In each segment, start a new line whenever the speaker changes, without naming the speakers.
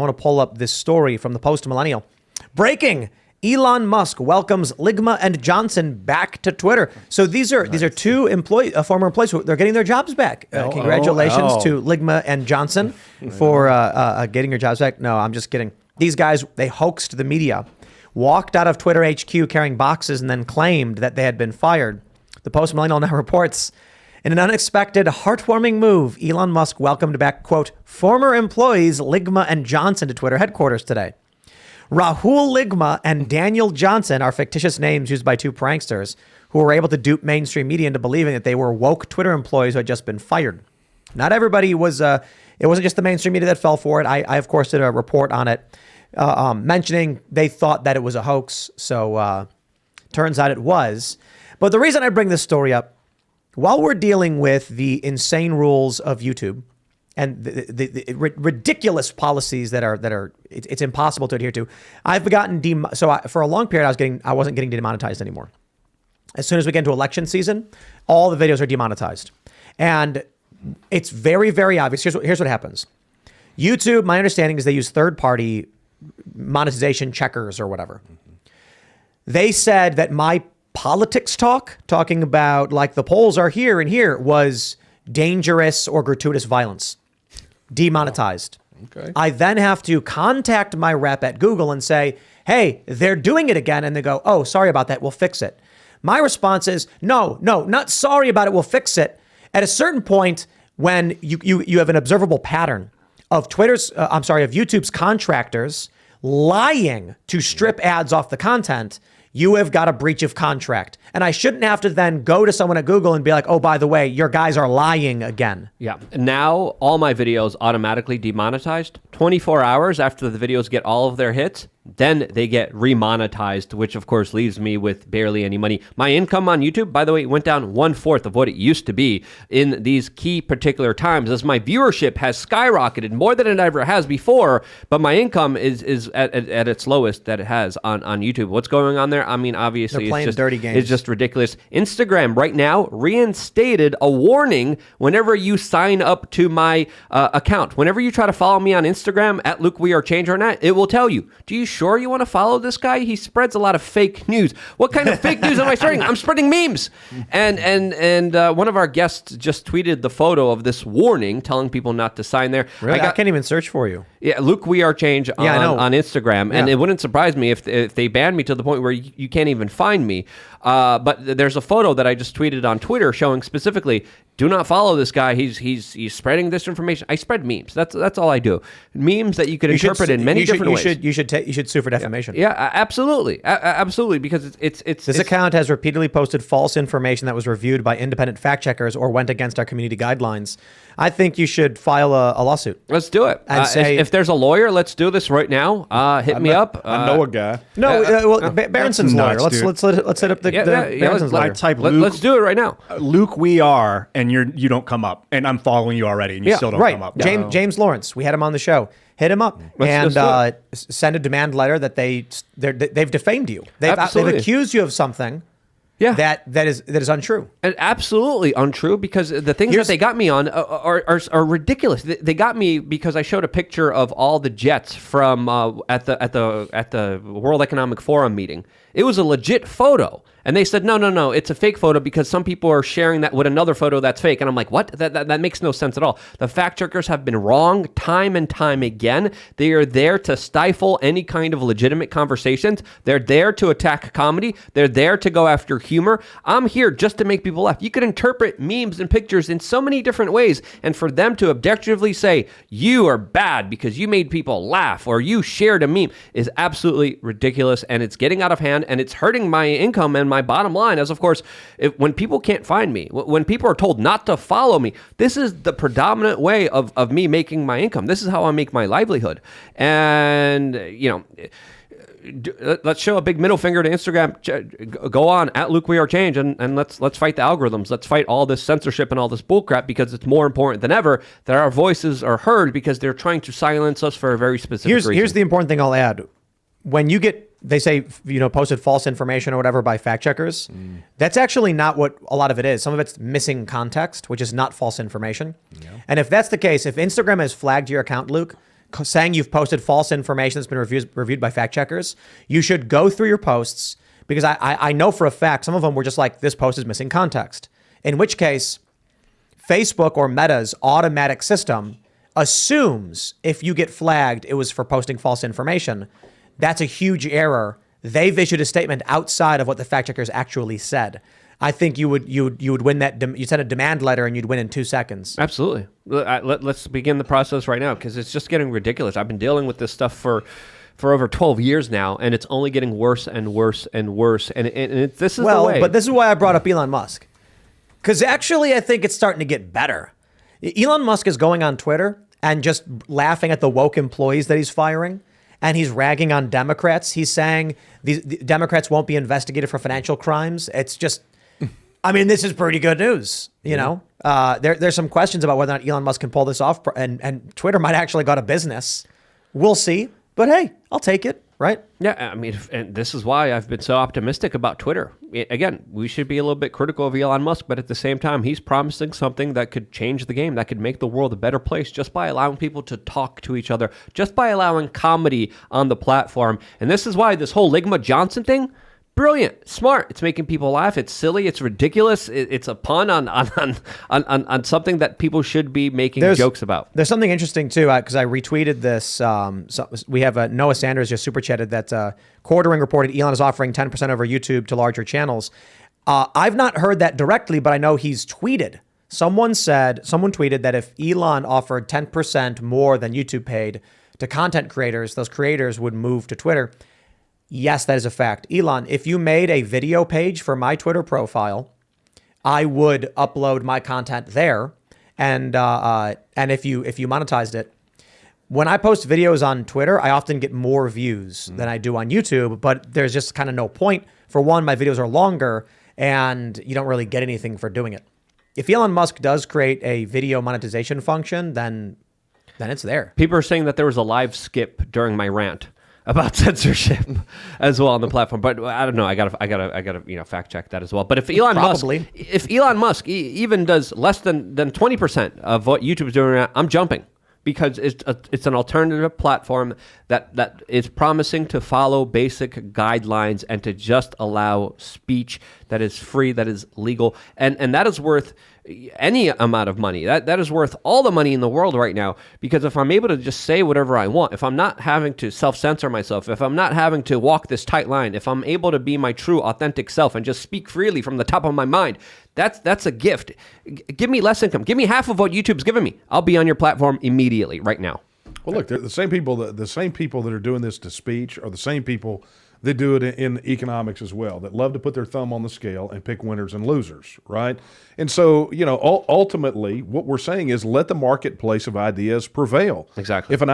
want to pull up this story from the Post Millennial. Breaking. Elon Musk welcomes Ligma and Johnson back to Twitter. So these are two former employees. They're getting their jobs back. Congratulations to Ligma and Johnson for getting your jobs back. No, I'm just kidding. These guys, they hoaxed the media, walked out of Twitter HQ carrying boxes, and then claimed that they had been fired. The Post Millennial now reports, in an unexpected, heartwarming move, Elon Musk welcomed back, quote, former employees Ligma and Johnson to Twitter headquarters today. Rahul Ligma and Daniel Johnson are fictitious names used by two pranksters who were able to dupe mainstream media into believing that they were woke Twitter employees who had just been fired. Not everybody was, it wasn't just the mainstream media that fell for it. I of course, did a report on it mentioning they thought that it was a hoax. So turns out it was. But the reason I bring this story up, while we're dealing with the insane rules of YouTube, and the ridiculous policies that are it's impossible to adhere to. I've gotten for a long period I wasn't getting demonetized anymore. As soon as we get into election season, all the videos are demonetized, and it's very, very obvious. Here's what happens. YouTube, my understanding is they use third-party monetization checkers or whatever. They said that my politics talking about like the polls are here and here, was dangerous or gratuitous violence. Demonetized. Okay. I then have to contact my rep at Google and say, hey, they're doing it again. And they go, oh, sorry about that. We'll fix it. My response is, no, not sorry about it. We'll fix it. At a certain point, when you have an observable pattern of YouTube's contractors lying to strip ads off the content, you have got a breach of contract. And I shouldn't have to then go to someone at Google and be like, oh, by the way, your guys are lying again. Yeah.
Now all my videos automatically demonetized 24 hours after the videos get all of their hits. Then they get remonetized, which of course leaves me with barely any money. My income on YouTube, by the way, went down 1/4 of what it used to be in these key particular times, as my viewership has skyrocketed more than it ever has before, but my income is at its lowest that it has on YouTube. What's going on there? I mean, obviously,
they're playing dirty games.
It's just ridiculous. Instagram right now reinstated a warning whenever you sign up to my account. Whenever you try to follow me on Instagram at Luke We Are Change or not, it will tell you, do you sure you want to follow this guy? He spreads a lot of fake news. What kind of fake news am I spreading? I'm spreading memes. And one of our guests just tweeted the photo of this warning telling people not to sign there.
Really? I can't even search for you.
Yeah, Luke We Are Change on Instagram. And it wouldn't surprise me if they banned me to the point where you can't even find me. But there's a photo that I just tweeted on Twitter showing specifically, do not follow this guy. He's spreading this information. I spread memes. That's all I do. Memes that you could interpret in many different ways.
You should sue for defamation.
Yeah, absolutely, absolutely, because it's
this account has repeatedly posted false information that was reviewed by independent fact checkers or went against our community guidelines. I think you should file a lawsuit.
Let's do it. And say, if there's a lawyer, let's do this right now. Hit me up.
I know a guy.
No, Berenson's lawyer. Let's hit up the Berenson's lawyer.
I type Luke.
Let's do it right now.
Luke, we are, and you don't come up, and I'm following you already, and you still don't come up.
James Lawrence, we had him on the show. Hit him up and send a demand letter that they've defamed you. They've accused you of something. Yeah, that is untrue.
And absolutely untrue, because the things that they got me on are ridiculous. They got me because I showed a picture of all the jets from at the World Economic Forum meeting. It was a legit photo. And they said, no, it's a fake photo because some people are sharing that with another photo that's fake. And I'm like, what? That makes no sense at all. The fact checkers have been wrong time and time again. They are there to stifle any kind of legitimate conversations. They're there to attack comedy. They're there to go after humor. I'm here just to make people laugh. You can interpret memes and pictures in so many different ways. And for them to objectively say, you are bad because you made people laugh or you shared a meme is absolutely ridiculous. And it's getting out of hand and it's hurting my income and my bottom line, as of course, when people can't find me, when people are told not to follow me, this is the predominant way of me making my income. This is how I make my livelihood. And, let's show a big middle finger to Instagram. Go on at Luke We Are Change and let's fight the algorithms. Let's fight all this censorship and all this bullcrap, because it's more important than ever that our voices are heard, because they're trying to silence us for a very specific reason.
Here's the important thing I'll add. When you get, they say, posted false information or whatever by fact checkers, that's actually not what a lot of it is. Some of it's missing context, which is not false information. Yeah. And if that's the case, if Instagram has flagged your account, Luke, saying you've posted false information that's been reviewed by fact checkers, you should go through your posts, because I know for a fact some of them were just like, this post is missing context. In which case, Facebook or Meta's automatic system assumes if you get flagged, it was for posting false information. That's a huge error. They've issued a statement outside of what the fact checkers actually said. I think you would win that. You'd send a demand letter and you'd win in 2 seconds.
Absolutely. Let's begin the process right now, because it's just getting ridiculous. I've been dealing with this stuff for over 12 years now, and it's only getting worse and worse and worse. And this is the way.
But this is why I brought up Elon Musk. Because actually, I think it's starting to get better. Elon Musk is going on Twitter and just laughing at the woke employees that he's firing. And he's ragging on Democrats. He's saying the Democrats won't be investigated for financial crimes. It's just, I mean, this is pretty good news. You know, there's some questions about whether or not Elon Musk can pull this off. And Twitter might actually go out of business. We'll see. But hey, I'll take it. Right?
Yeah, I mean, and this is why I've been so optimistic about Twitter. Again, we should be a little bit critical of Elon Musk, but at the same time, he's promising something that could change the game, that could make the world a better place just by allowing people to talk to each other, just by allowing comedy on the platform. And this is why this whole Ligma Johnson thing, brilliant, smart. It's making people laugh. It's silly. It's ridiculous. It's a pun on something that people should be making jokes about.
There's something interesting too, because I retweeted this. So we have Noah Sanders just super chatted that Quartering reported Elon is offering 10% over YouTube to larger channels. I've not heard that directly, but I know he's tweeted. Someone tweeted that if Elon offered 10% more than YouTube paid to content creators, those creators would move to Twitter. Yes, that is a fact. Elon, if you made a video page for my Twitter profile, I would upload my content there. And if you monetized it, when I post videos on Twitter, I often get more views than I do on YouTube, but there's just kind of no point. For one, my videos are longer and you don't really get anything for doing it. If Elon Musk does create a video monetization function, then it's there.
People are saying that there was a live skip during my rant about censorship as well on the platform, but I don't know. I gotta fact check that as well. But if Elon Musk even does less than 20% of what YouTube is doing right now, I'm jumping, because it's an alternative platform that is promising to follow basic guidelines and to just allow speech that is free, that is legal, and that is worth any amount of money. That is worth all the money in the world right now, because if I'm able to just say whatever I want, if I'm not having to self-censor myself, if I'm not having to walk this tight line, if I'm able to be my true authentic self and just speak freely from the top of my mind, that's a gift. Give me less income. Give me half of what YouTube's giving me. I'll be on your platform immediately right now.
Well, look, the same people that are doing this to speech are the same people that do it in economics as well, that love to put their thumb on the scale and pick winners and losers, right? And so, ultimately, what we're saying is let the marketplace of ideas prevail.
Exactly.
If an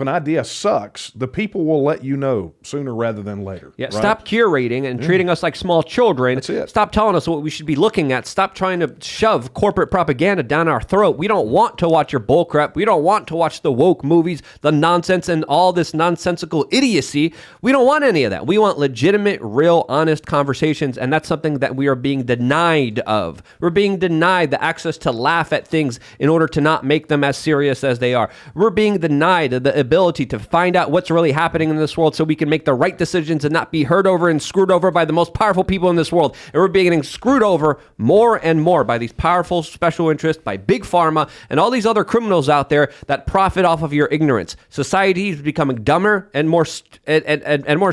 idea sucks, the people will let you know sooner rather than later.
Yeah. Right? Stop curating and treating us like small children.
That's it.
Stop telling us what we should be looking at. Stop trying to shove corporate propaganda down our throat. We don't want to watch your bullcrap. We don't want to watch the woke movies, the nonsense, and all this nonsensical idiocy. We don't want any of that. We want legitimate, real, honest conversations, and that's something that we are being denied of. We're being denied the access to laugh at things in order to not make them as serious as they are. We're being denied the ability to find out what's really happening in this world so we can make the right decisions and not be heard over and screwed over by the most powerful people in this world. And we're getting screwed over more and more by these powerful special interests, by big pharma, and all these other criminals out there that profit off of your ignorance. Society is becoming dumber and more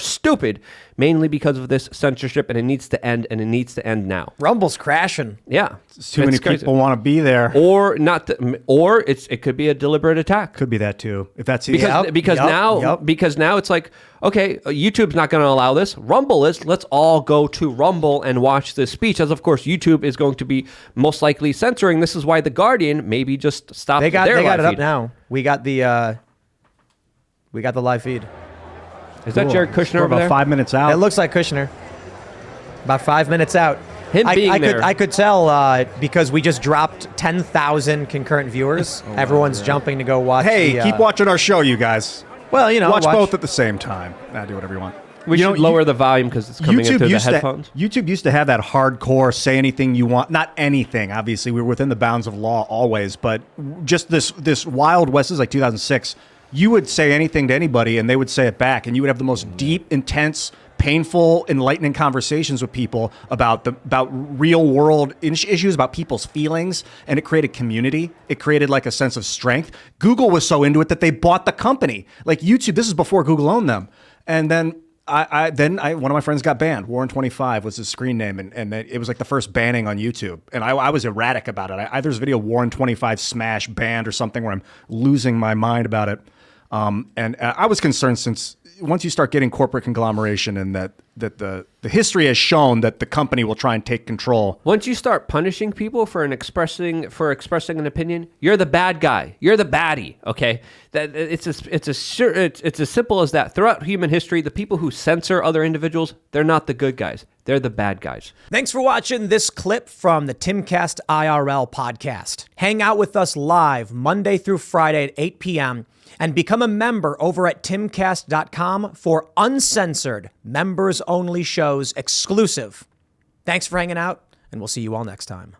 stupid, mainly because of this censorship, and it needs to end, and it needs to end now.
Rumble's crashing.
Yeah.
Too many people want to be there.
Or not, or it could be a deliberate attack.
Could be that too. If that's
because now it's like, okay, YouTube's not going to allow this. Rumble is. Let's all go to Rumble and watch this speech. As of course, YouTube is going to be most likely censoring. This is why The Guardian maybe just stopped.
They got
it
up now. We got the live feed.
Is that Jared Kushner over
about
there?
5 minutes out.
It looks like Kushner. About 5 minutes out.
I
could tell because we just dropped 10,000 concurrent viewers. Everyone's jumping to go watch.
Hey, keep watching our show, you guys.
Well,
watch both at the same time. Do whatever you want.
We should lower the volume because it's coming in through the headphones.
YouTube used to have that hardcore say anything you want. Not anything, obviously. We were within the bounds of law always. But just this Wild West, this is like 2006. you would say anything to anybody and they would say it back, and you would have the most deep, intense, painful, enlightening conversations with people about real world issues, about people's feelings, and it created community. It created like a sense of strength. Google was so into it that they bought the company. Like YouTube, this is before Google owned them. And then one of my friends got banned. Warren25 was his screen name, and it was like the first banning on YouTube. And I was erratic about it. There's a video Warren25 smash banned or something where I'm losing my mind about it. And I was concerned, since once you start getting corporate conglomeration, and that the history has shown that the company will try and take control.
Once you start punishing people for expressing an opinion, you're the bad guy. You're the baddie. Okay, that it's as simple as that. Throughout human history, the people who censor other individuals, they're not the good guys. They're the bad guys.
Thanks for watching this clip from the Timcast IRL podcast. Hang out with us live Monday through Friday at 8 p.m. and become a member over at timcast.com for uncensored, members-only shows exclusive. Thanks for hanging out, and we'll see you all next time.